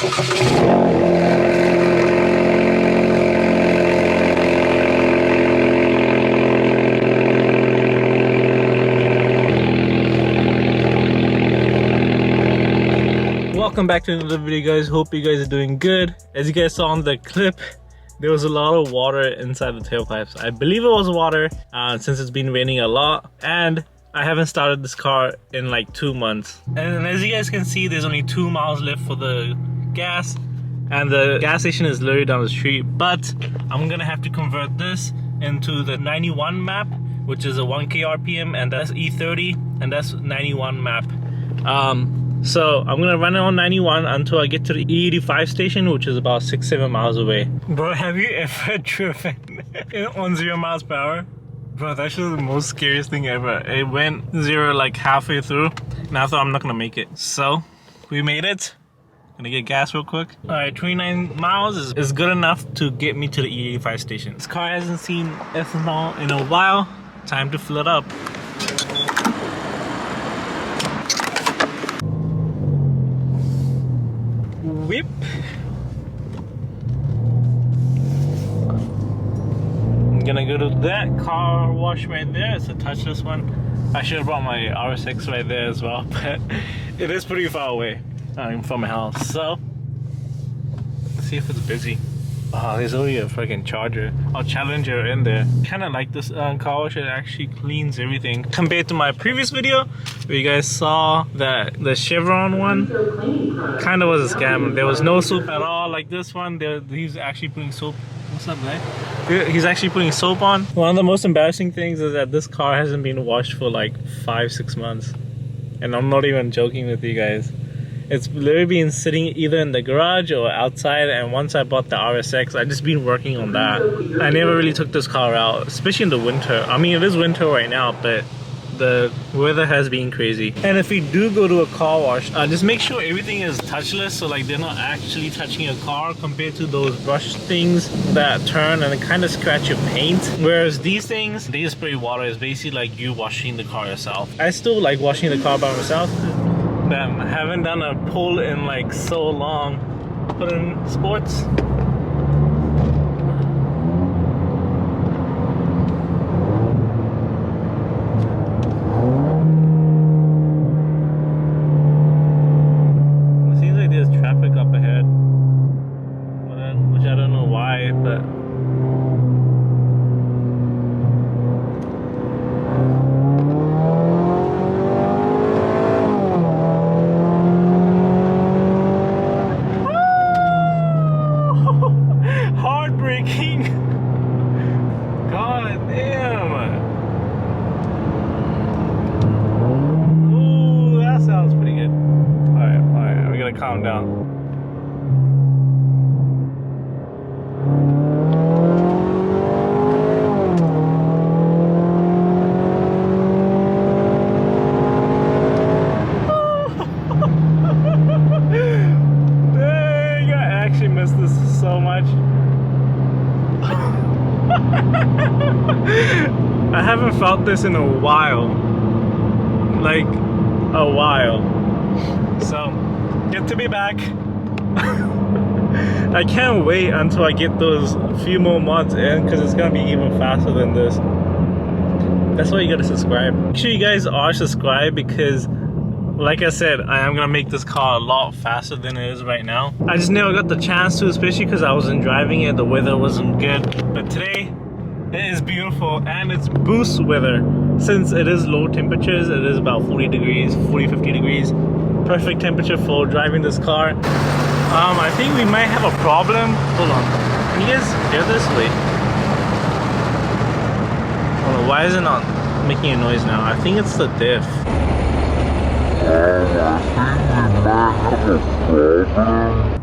Welcome back to another video, guys. Hope you guys are doing good. As you guys saw on the clip, there was a lot of water inside the tailpipes. I believe it was water since it's been raining a lot, and I haven't started this car in like 2 months. And as you guys can see, there's only 2 miles left for the gas, and the gas station is literally down the street. But I'm gonna have to convert this into the 91 map, which is a 1K RPM, and that's E30, and that's 91 map. So I'm gonna run it on 91 until I get to the E85 station, which is about 6-7 miles away. Bro, have you ever driven on 0 miles per hour? Bro, that's just the most scariest thing ever. It went 0 like halfway through, and I thought I'm not gonna make it. So we made it. Gonna get gas real quick. All right, 29 miles is good enough to get me to the E85 station. This car hasn't seen ethanol in a while. Time to fill it up. Whip. I'm gonna go to that car wash right there. It's a touchless one. I should have brought my RSX right there as well, but it is pretty far away from my house. So let's see if it's busy. Oh, there's only a freaking Charger or Challenger in there. Kind of like this car wash. It actually cleans everything compared to my previous video where you guys saw that the Chevron one kind of was a scam. There was no soap at all. Like this one, he's actually putting soap. What's up, guy? He's actually putting soap on. One of the most embarrassing things is that this car hasn't been washed for like 5-6 months, and I'm not even joking with you guys. It's literally been sitting either in the garage or outside, and once I bought the RSX, I've just been working on that. I never really took this car out, especially in the winter. I mean, it is winter right now, but the weather has been crazy. And if you do go to a car wash, just make sure everything is touchless, so like they're not actually touching your car compared to those brush things that turn and kind of scratch your paint. Whereas these things, they just spray water. It's basically like you washing the car yourself. I still like washing the car by myself, but I haven't done a pull in like so long. Put in sports. It seems like there's traffic up ahead, which I don't know why, but calm down. Dang, I actually missed this so much. I haven't felt this in a while. Like a while. So good to be back. I can't wait until I get those few more mods in, because it's gonna be even faster than this. That's why you gotta subscribe. Make sure you guys are subscribed, because like I said, I am gonna make this car a lot faster than it is right now. I just never got the chance to, especially because I wasn't driving it, the weather wasn't good. But today it is beautiful, and it's boost weather. Since it is low temperatures, it is about 40 degrees, 40-50 degrees. Perfect temperature for driving this car. I think we might have a problem. Hold on. Can you guys hear this? Wait. Hold on. Why is it not making a noise now? I think it's the diff.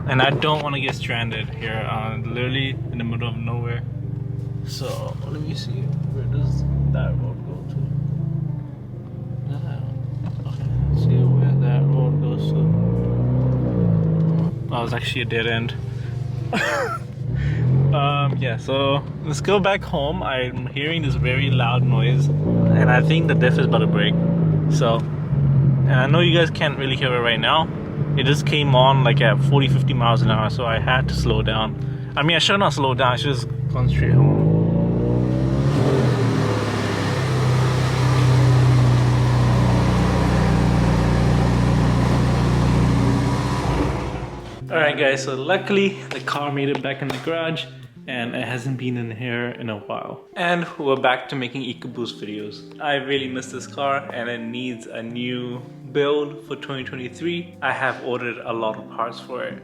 And I don't want to get stranded here, literally in the middle of nowhere. So let me see. Where does that road go to? Okay, let's see where that road goes to. Oh, it's actually a dead end. Yeah, so let's go back home. I'm hearing this very loud noise, and I think the diff is about to break. So, and I know you guys can't really hear it right now, it just came on like at 40-50 miles an hour, so I had to slow down. I mean, I should not slow down, I should just gone straight home. Alright guys, so luckily the car made it back in the garage and it hasn't been in here in a while. And we're back to making Ecoboost videos. I really miss this car and it needs a new build for 2023. I have ordered a lot of parts for it.